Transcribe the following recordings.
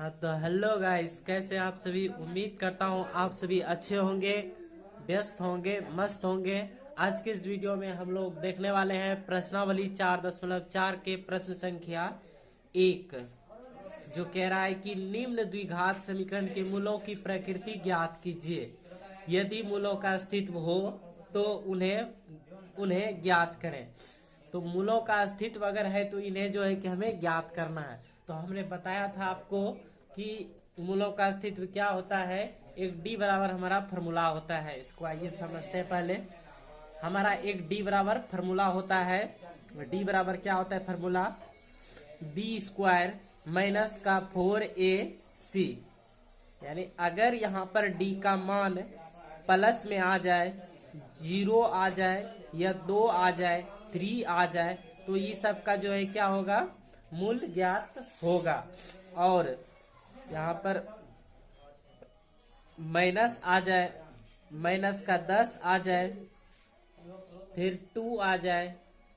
हाँ तो hello guys, कैसे आप सभी। उम्मीद करता हूँ आप सभी अच्छे होंगे, व्यस्त होंगे, मस्त होंगे। आज के इस वीडियो में हम लोग देखने वाले हैं प्रश्नावली 4.4 के प्रश्न संख्या 1, जो कह रहा है कि निम्न द्विघात समीकरण के मूलों की प्रकृति ज्ञात कीजिए। यदि मूलों का अस्तित्व हो तो उन्हें उन्हें ज्ञात करें। तो मूलों का अस्तित्व अगर है तो इन्हें जो है कि हमें ज्ञात करना है। तो हमने बताया था आपको कि मूलों का अस्तित्व क्या होता है। एक डी बराबर हमारा फॉर्मूला होता है। इसको आइए समझते हैं। पहले हमारा एक डी बराबर फॉर्मूला होता है। डी बराबर क्या होता है फॉर्मूला? बी स्क्वायर माइनस का 4ac। यानी अगर यहाँ पर डी का मान प्लस में आ जाए, 0 आ जाए या 2 आ जाए, 3 आ जाए, तो ये सब का जो है क्या होगा, मूल ज्ञात होगा। और यहाँ पर माइनस आ जाए, माइनस का 10 आ जाए, फिर 2 आ जाए,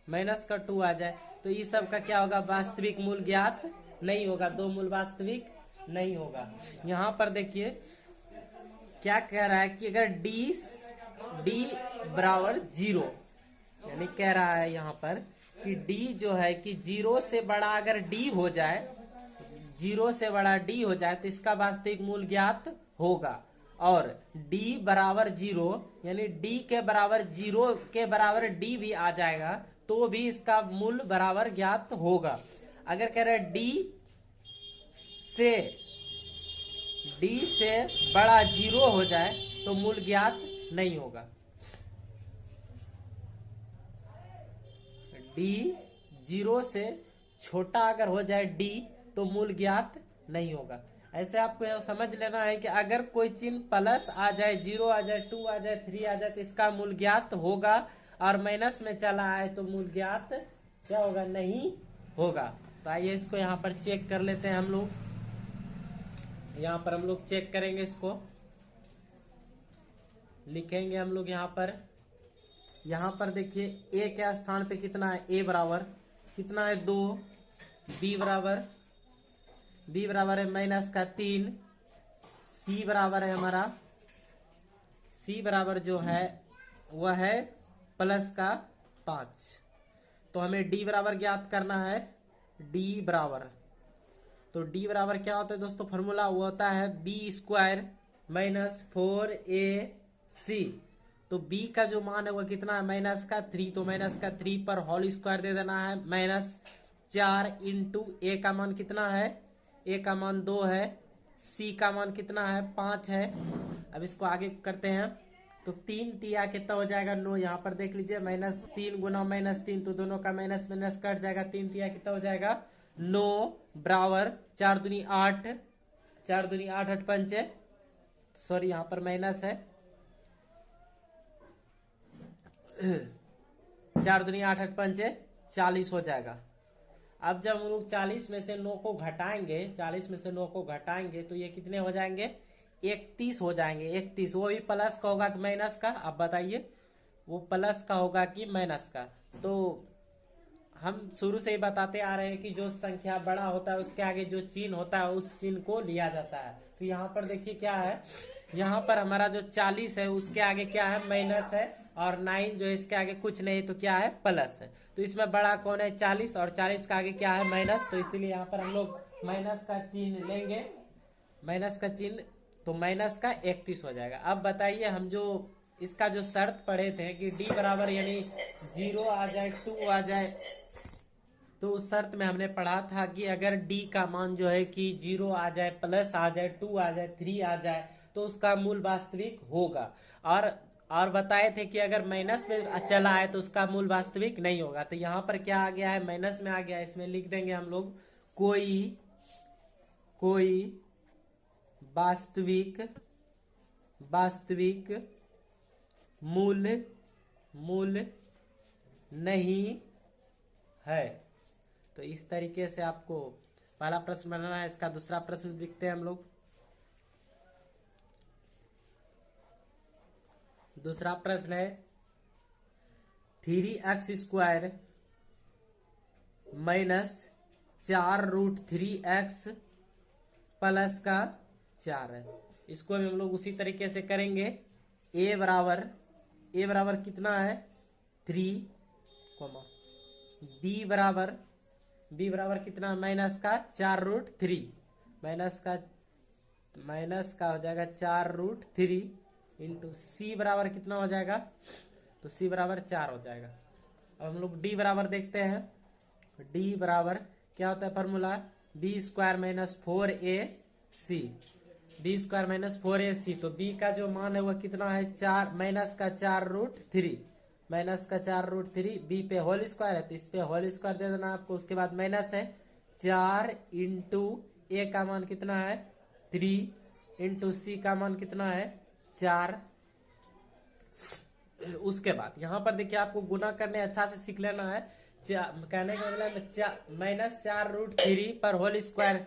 माइनस का 2 आ जाए, तो ये सब का क्या होगा, वास्तविक मूल ज्ञात नहीं होगा। दो मूल वास्तविक नहीं होगा। यहाँ पर देखिए क्या कह रहा है कि अगर डी बराबर 0, यानी कह रहा है यहाँ पर कि डी जो है कि 0 से बड़ा अगर डी हो जाए, 0 से बड़ा डी हो जाए तो इसका वास्तविक मूल ज्ञात होगा। और d बराबर 0 यानी d के बराबर 0 के बराबर d भी आ जाएगा तो भी इसका मूल बराबर ज्ञात होगा। अगर कह रहे से d से बड़ा 0 हो जाए तो मूल ज्ञात नहीं होगा। d 0 से छोटा अगर हो जाए d तो मूल ज्ञात नहीं होगा। ऐसे आपको यह समझ लेना है कि अगर कोई चिन्ह प्लस आ जाए, 0 आ जाए, 2 आ जाए, 3 आ जाए तो इसका मूल ज्ञात होगा। और माइनस में चला आए तो मूल ज्ञात क्या होगा, नहीं होगा। तो आइए इसको यहाँ पर चेक कर लेते हैं हम लोग। यहाँ पर हम लोग चेक करेंगे, इसको लिखेंगे हम लोग यहाँ पर। यहाँ पर देखिए ए के स्थान पे कितना है, ए बराबर कितना है 2, बी बराबर है माइनस का 3, सी बराबर है हमारा, सी बराबर जो है वह है प्लस का 5। तो हमें डी बराबर ज्ञात करना है। डी बराबर, तो डी बराबर क्या होता है दोस्तों, फॉर्मूला वो होता है बी स्क्वायर माइनस 4ac। तो b का जो मान है वह कितना है, माइनस का 3। तो माइनस का 3 पर होल स्क्वायर दे देना है, -4 इंटू ए का मान कितना है, ए का मान 2 है, सी का मान कितना है, 5 है। अब इसको आगे करते हैं तो 3 तिया कितना हो जाएगा, 9। यहाँ पर देख लीजिए -3 गुना -3, तो दोनों का माइनस माइनस कट जाएगा। 3 तिया कितना हो जाएगा, 9 बराबर 4 दूनी 8, 4 दूनी 8 8 पंचे, सॉरी यहाँ पर माइनस है, 4 दूनी 8 8 पंचे 40 हो जाएगा। अब जब हम लोग 40 में से 9 को घटाएंगे, 40 में से 9 को घटाएंगे तो ये कितने हो जाएंगे, 31 हो जाएंगे। 31 वो भी प्लस का होगा कि माइनस का, आप बताइए, वो प्लस का होगा कि माइनस का। तो हम शुरू से ही बताते आ रहे हैं कि जो संख्या बड़ा होता है उसके आगे जो चिन्ह होता है उस चिन्ह को लिया जाता है। तो यहाँ पर देखिए क्या है, यहाँ पर हमारा जो 40 है उसके आगे क्या है, माइनस है, और 9 जो है इसके आगे कुछ नहीं तो क्या है, प्लस है। तो इसमें बड़ा कौन है, 40, और 40 का आगे क्या है, माइनस। तो इसीलिए यहाँ पर हम लोग माइनस का चिन्ह लेंगे, माइनस का चिन्ह, तो माइनस का 31 हो जाएगा। अब बताइए, हम जो इसका जो शर्त पढ़े थे कि डी बराबर यानी 0 आ जाए, 2 आ जाए, तो उस शर्त में हमने पढ़ा था कि अगर डी का मान जो है कि 0 आ जाए, प्लस आ जाए, 2 आ जाए, 3 आ जाए तो उसका मूल वास्तविक होगा। और बताए थे कि अगर माइनस में चला आए तो उसका मूल वास्तविक नहीं होगा। तो यहाँ पर क्या आ गया है, माइनस में आ गया है। इसमें लिख देंगे हम लोग कोई वास्तविक मूल नहीं है। तो इस तरीके से आपको पहला प्रश्न बनाना है। इसका दूसरा प्रश्न लिखते हैं हम लोग। दूसरा प्रश्न है 3x² माइनस 4√3x प्लस का 4 है। इसको भी हम लोग उसी तरीके से करेंगे। ए बराबर कितना है 3, बी बराबर कितना माइनस का 4√3, माइनस का हो जाएगा 4√3 इंटू सी बराबर कितना हो जाएगा, तो सी बराबर 4 हो जाएगा। अब हम लोग डी बराबर देखते हैं। डी बराबर क्या होता है formula, B square minus 4ac, B square minus 4ac। तो बी का जो मान है वह कितना है 4 माइनस का 4√3, माइनस का 4√3, बी पे होल स्क्वायर है तो इस पे होल स्क्वायर दे देना आपको। उसके बाद माइनस है 4 इंटू ए का मान कितना है 3 इंटू सी का मान कितना है 4। उसके बाद यहाँ पर देखिए आपको गुना करने अच्छा से सीख लेना है। कहने का मतलब माइनस 4√3 पर होल स्क्वायर।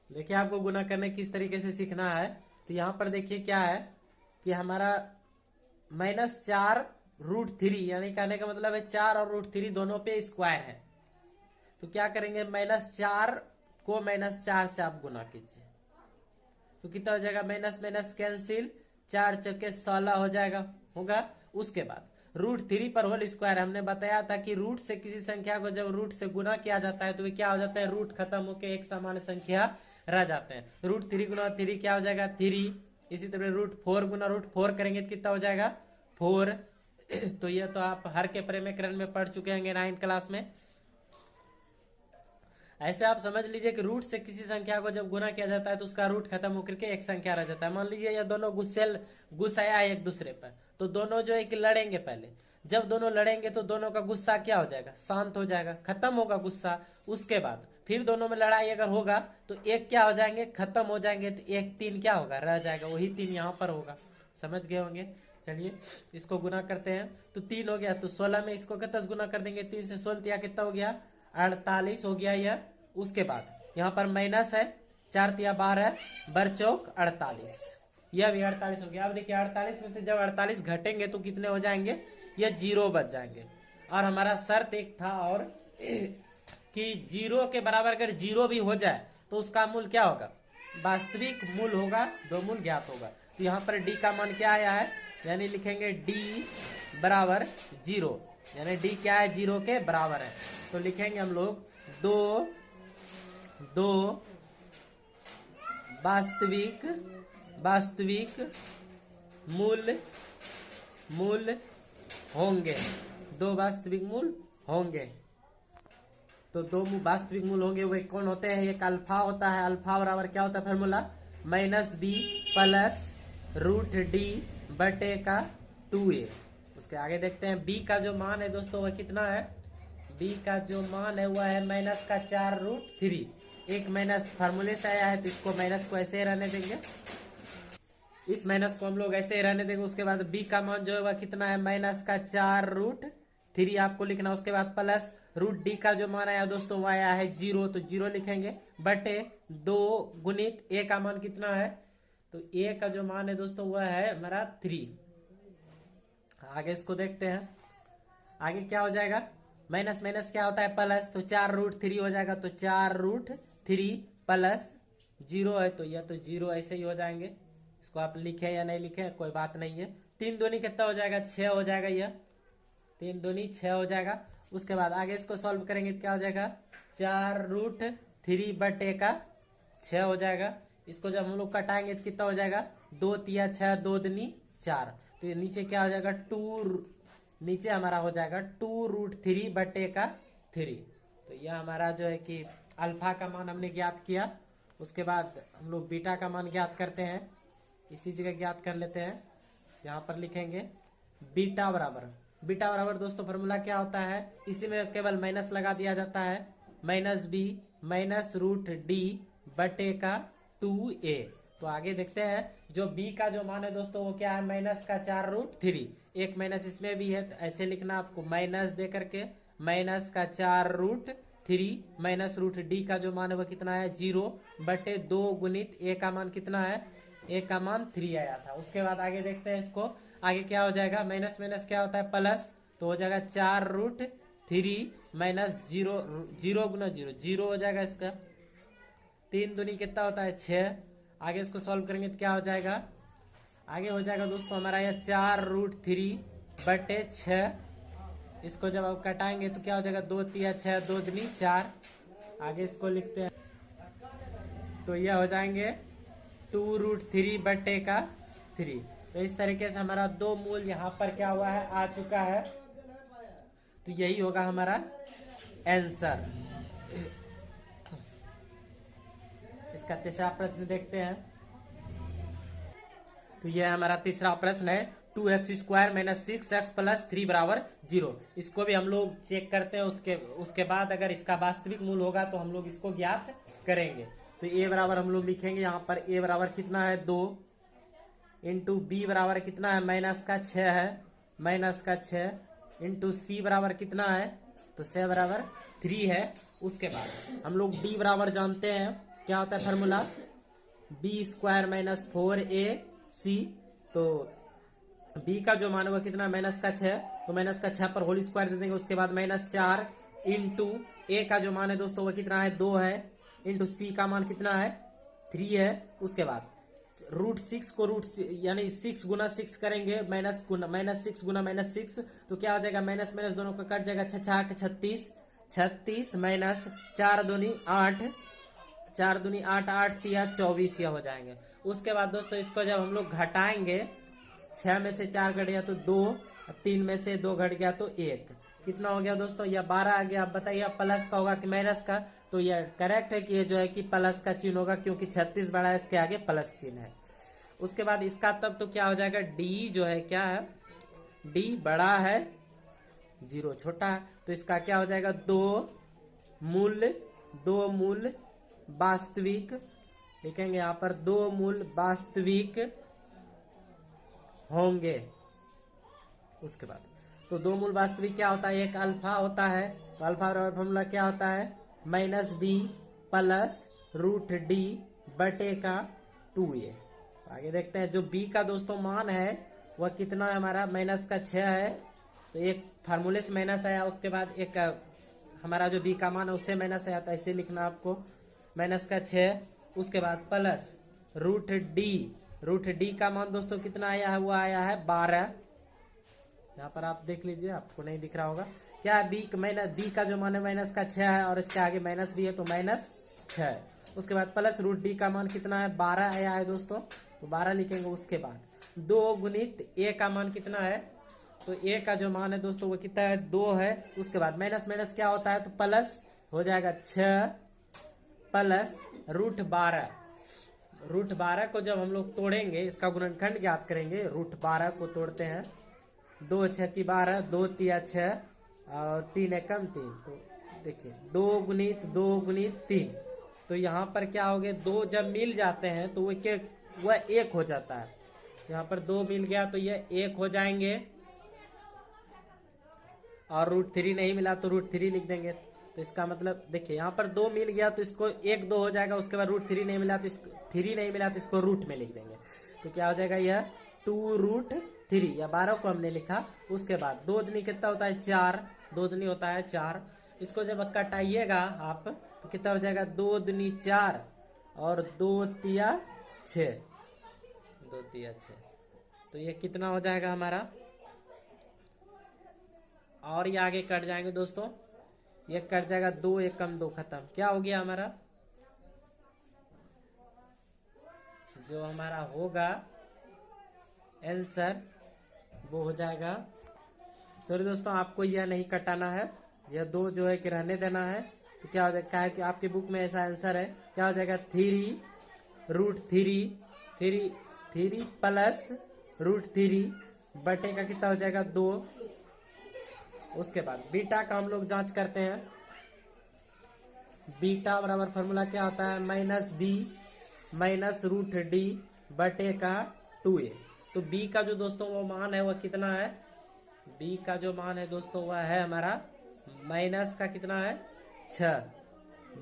देखिए आपको गुना करने किस तरीके से सीखना है। तो यहाँ पर देखिए क्या है कि हमारा माइनस 4√3 यानी कहने का मतलब है 4 और √3 दोनों पे स्क्वायर है। तो क्या करेंगे -4 को -4 से आप गुना कीजिए तो कितना हो जाएगा, माइनस माइनस कैंसिल, 4 चौके 16 हो जाएगा होगा। उसके बाद √3 पर होल स्क्वायर, हमने बताया था कि रूट से किसी संख्या को जब रूट से गुना किया जाता है तो वे क्या हो जाता है, रूट खत्म होकर एक सामान्य संख्या रह जाते हैं। √3 गुना 3 क्या हो जाएगा 3। इसी तरह √4 गुना √4 करेंगे तो कितना हो जाएगा 4। तो ये तो आप हर के परिमेयकरण में पढ़ चुके होंगे 9th क्लास में। ऐसे आप समझ लीजिए कि रूट से किसी संख्या को जब गुना किया जाता है तो उसका रूट खत्म होकर के एक संख्या रह जाता है। मान लीजिए ये दोनों गुस्साया है एक दूसरे पर, तो दोनों जो है कि लड़ेंगे। पहले जब दोनों लड़ेंगे तो दोनों का गुस्सा क्या हो जाएगा, शांत हो जाएगा, खत्म होगा गुस्सा। उसके बाद फिर दोनों में लड़ाई अगर होगा तो एक क्या हो जाएंगे, खत्म हो जाएंगे, तो एक 3 क्या होगा, रह जाएगा। वही 3 यहाँ पर होगा, समझ गए होंगे। चलिए इसको गुना करते हैं तो 3 हो गया, तो 16 में इसको कितना गुना कर देंगे, 3 से 16 दिया कितना हो गया 48 हो गया यह। उसके बाद यहाँ पर माइनस है, 4 तिया 12 बरचौक 48, यह भी 48 हो गया। अब देखिए 48 में से जब 48 घटेंगे तो कितने हो जाएंगे, ये 0 बच जाएंगे। और हमारा शर्त एक था और कि 0 के बराबर अगर 0 भी हो जाए तो उसका मूल क्या होगा, वास्तविक मूल होगा, दो मूल ज्ञात होगा। तो यहाँ पर डी का मान क्या आया है, यानी लिखेंगे डी बराबर 0, यानी डी क्या है 0 के बराबर है। तो लिखेंगे हम लोग दो वास्तविक मूल होंगे, 2 वास्तविक मूल होंगे। तो 2 वास्तविक मूल होंगे, वे कौन होते हैं, एक अल्फा होता है। अल्फा बराबर क्या होता है फॉर्मूला, -b प्लस √d बटे का 2a। उसके आगे देखते हैं b का जो मान है दोस्तों वह कितना है, b का जो मान है वह है माइनस का 4√3। एक माइनस फार्मूले से आया है तो इसको माइनस को ऐसे ही रहने देंगे, इस माइनस को हम लोग ऐसे ही रहने देंगे। उसके बाद b का मान जो है वह कितना है, माइनस का 4√3 आपको लिखना। उसके बाद प्लस √d का जो मान आया दोस्तों वह आया है 0, तो 0 लिखेंगे बटे 2 गुणित a का मान कितना है, तो a का जो मान है दोस्तों वह है हमारा 3। आगे इसको देखते हैं, आगे क्या हो जाएगा, माइनस माइनस क्या होता है प्लस, तो 4√3 हो जाएगा। तो 4√3 प्लस 0 है तो यह तो 0 ऐसे ही हो जाएंगे। इसको आप लिखे या नहीं लिखे कोई बात नहीं है। 3 दूनी कितना हो जाएगा 6 हो जाएगा, यह 3 दूनी 6 हो जाएगा। उसके बाद आगे इसको सॉल्व करेंगे तो क्या हो जाएगा, 4√3 बटे का 6 हो जाएगा। इसको जब हम लोग कटाएंगे तो कितना हो जाएगा, 2 तिया 6, 2 दूनी 4। तो ये नीचे क्या हो जाएगा, नीचे हमारा हो जाएगा 2√3 बटे का 3। तो यह हमारा जो है कि अल्फा का मान हमने ज्ञात किया। उसके बाद हम लोग बीटा का मान ज्ञात करते हैं, इसी जगह ज्ञात कर लेते हैं। यहाँ पर लिखेंगे बीटा बराबर दोस्तों फॉर्मूला क्या होता है, इसी में केवल माइनस लगा दिया जाता है, -b माइनस √d बटे का 2a। तो आगे देखते हैं, जो b का जो मान है दोस्तों वो क्या है, माइनस का 4√3, एक माइनस इसमें भी है तो ऐसे लिखना आपको, माइनस दे करके माइनस का 4√3 माइनस √d का जो मान है वो कितना है 0 बटे 2 गुणित a का मान कितना है, a का मान 3 आया था। उसके बाद आगे देखते हैं इसको, आगे क्या हो जाएगा, माइनस माइनस क्या होता है प्लस, तो हो जाएगा 4√3 माइनस 0 गुना 0 हो जाएगा इसका, 3 दूनी कितना होता है 6। आगे इसको सॉल्व करेंगे तो क्या हो जाएगा, आगे हो जाएगा दोस्तों हमारा यह 4√3/6। इसको जब आप कटाएंगे तो क्या हो जाएगा 2 तिया 6, 2 दूनी 4। आगे इसको लिखते हैं तो यह हो जाएंगे 2√3/3। तो इस तरीके से हमारा दो मूल यहाँ पर क्या हुआ है, आ चुका है। तो यही होगा हमारा आंसर। इसका तीसरा प्रश्न देखते हैं। तो यह हमारा तीसरा प्रश्न है 2x² - 6x + 3 = 0। इसको भी हम लोग चेक करते हैं। उसके बाद अगर इसका वास्तविक मूल होगा तो हम लोग इसको ज्ञात करेंगे। तो a बराबर हम लोग लिखेंगे यहाँ पर a बराबर कितना है 2 इंटू b बराबर कितना है -6 है, -6 इंटू c बराबर कितना है तो c बराबर 3 है। उसके बाद हम लोग d बराबर जानते हैं, क्या होता है फार्मूला, b² - 4ac। तो b का जो मान है वो कितना -6, तो -6 पर होल स्क्वायर दे देंगे। उसके बाद -4 इंटू a का जो मान है दोस्तों वो कितना है 2 है, इंटू c का मान कितना है 3 है। उसके बाद √6 को यानी 6 गुना 6 करेंगे, -6 गुना -6 तो क्या हो जाएगा, माइनस माइनस दोनों का कट जाएगा, 36 -4 दूनी 8, 4 दूनी 8, 8 तिया 24 यह हो जाएंगे। उसके बाद दोस्तों इसको जब हम लोग घटाएंगे, 6 में से 4 घट गया तो 2, 3 में से 2 घट गया तो 1, कितना हो गया दोस्तों, यह 12 आ गया। आप बताइए प्लस का होगा कि माइनस का। तो यह करेक्ट है कि ये जो है कि प्लस का चिन्ह होगा, क्योंकि 36 बड़ा है, इसके आगे प्लस चिन्ह है। उसके बाद इसका तब तो क्या हो जाएगा, डी जो है क्या है, डी बड़ा है 0 छोटा है। तो इसका क्या हो जाएगा, दो मूल वास्तविक लिखेंगे यहाँ पर, 2 मूल वास्तविक होंगे। उसके बाद तो 2 मूल वास्तविक क्या होता है, एक अल्फा होता है। तो अल्फा बराबर फॉर्मूला क्या होता है, -b + √d/2a। आगे देखते हैं जो b का दोस्तों मान है वह कितना है हमारा, -6 है। तो एक फार्मूले से माइनस आया, उसके बाद एक हमारा जो b का मान है उससे माइनस आया, तो ऐसे लिखना आपको -6। उसके बाद प्लस √d का मान दोस्तों कितना आया है, वो आया है 12। यहाँ पर आप देख लीजिए, आपको नहीं दिख रहा होगा क्या है, b का जो मान है -6 है, और इसके आगे माइनस भी है तो -6। उसके बाद प्लस √d का मान कितना है 12 आया है दोस्तों, तो 12 लिखेंगे। उसके बाद 2 गुणित a का मान कितना है, तो a का जो मान है दोस्तों वो कितना है 2 है। उसके बाद माइनस माइनस क्या होता है, तो प्लस हो जाएगा 6 प्लस √12 को जब हम लोग तोड़ेंगे, इसका गुणनखंड ज्ञात करेंगे। √12 को तोड़ते हैं, 2 6 की 12, 2 तिया 6 और 3 एकम 3। तो देखिए 2 गुणित 3। तो यहाँ पर क्या हो गया, 2 जब मिल जाते हैं तो वह 1 हो जाता है। यहाँ पर 2 मिल गया तो ये 1 हो जाएंगे, और √3 नहीं मिला तो √3 लिख देंगे। तो इसका मतलब देखिए यहाँ पर 2 मिल गया तो इसको 1 2 हो जाएगा। उसके बाद √3 नहीं मिला तो इसको रूट में लिख देंगे। तो क्या हो जाएगा, यह 2√3 या 12 को हमने लिखा। उसके बाद 2 दूनी कितना होता है 4, 2 दूनी होता है 4। इसको जब कटाइएगा आप तो कितना हो जाएगा, 2 दूनी 4 और 2 तिया 6, 2 तिया 6। तो ये कितना हो जाएगा हमारा, और ये आगे कट जाएंगे दोस्तों, ये कट जाएगा, 2 एकम 2 खत्म। क्या हो गया हमारा, जो हमारा होगा आंसर वो हो जाएगा। सॉरी दोस्तों, आपको यह नहीं कटाना है, यह 2 जो है कि रहने देना है। तो क्या हो जाएगा है कि आपकी बुक में ऐसा आंसर है, क्या हो जाएगा 3 प्लस √3 बटे का कितना हो जाएगा 2। उसके बाद बीटा का हम लोग जांच करते हैं। बीटा बराबर फॉर्मूला क्या होता है, -b -√d/2a। तो b का जो दोस्तों वो मान है वह कितना है, b का जो मान है दोस्तों वह है हमारा माइनस का कितना है 6,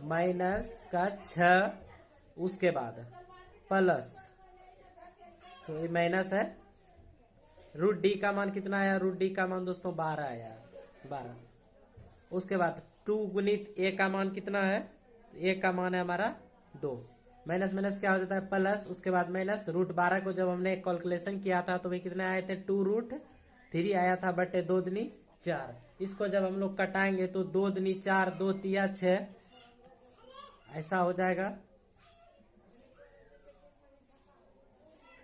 -6। उसके बाद प्लस, सॉरी माइनस है, √d का मान कितना आया, √d का मान दोस्तों 12 आया, 12। उसके बाद 2 गुणित a का मान कितना है, a का मान है हमारा 2। माइनस माइनस क्या हो जाता है प्लस, उसके बाद माइनस। √12 को जब हमने कैलकुलेशन किया था तो वे कितने आए थे 2√3 आया था, बटे 2 दूनी 4। इसको जब हम लोग कटाएंगे तो 2 दूनी 4, 2 तिया 6, ऐसा हो जाएगा।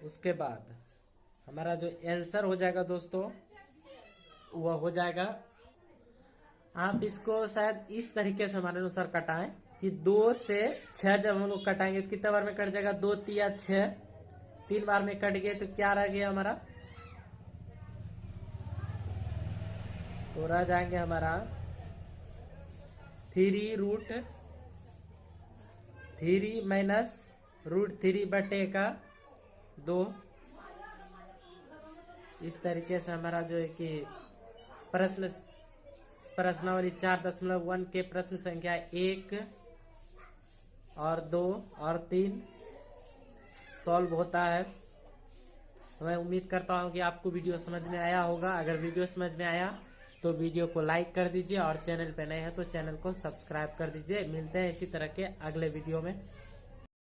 उसके बाद हमारा जो आंसर हो जाएगा दोस्तों वह हो जाएगा, आप इसको शायद इस तरीके से हमारे अनुसार कटाएं कि 2 से 6 जब हम लोग कटाएंगे तो कितने बार में कट जाएगा 2 तिया 6, 3 बार में कट गए तो क्या रह गया हमारा, तो रह जाएंगे हमारा 3√3 माइनस √3 बटे का 2। इस तरीके से हमारा जो है कि प्रश्नावली 4.1 के प्रश्न संख्या 1 और 2 और 3 सॉल्व होता है। तो मैं उम्मीद करता हूँ कि आपको वीडियो समझ में आया होगा। अगर वीडियो समझ में आया तो वीडियो को लाइक कर दीजिए और चैनल पे नए हैं तो चैनल को सब्सक्राइब कर दीजिए। मिलते हैं इसी तरह के अगले वीडियो में।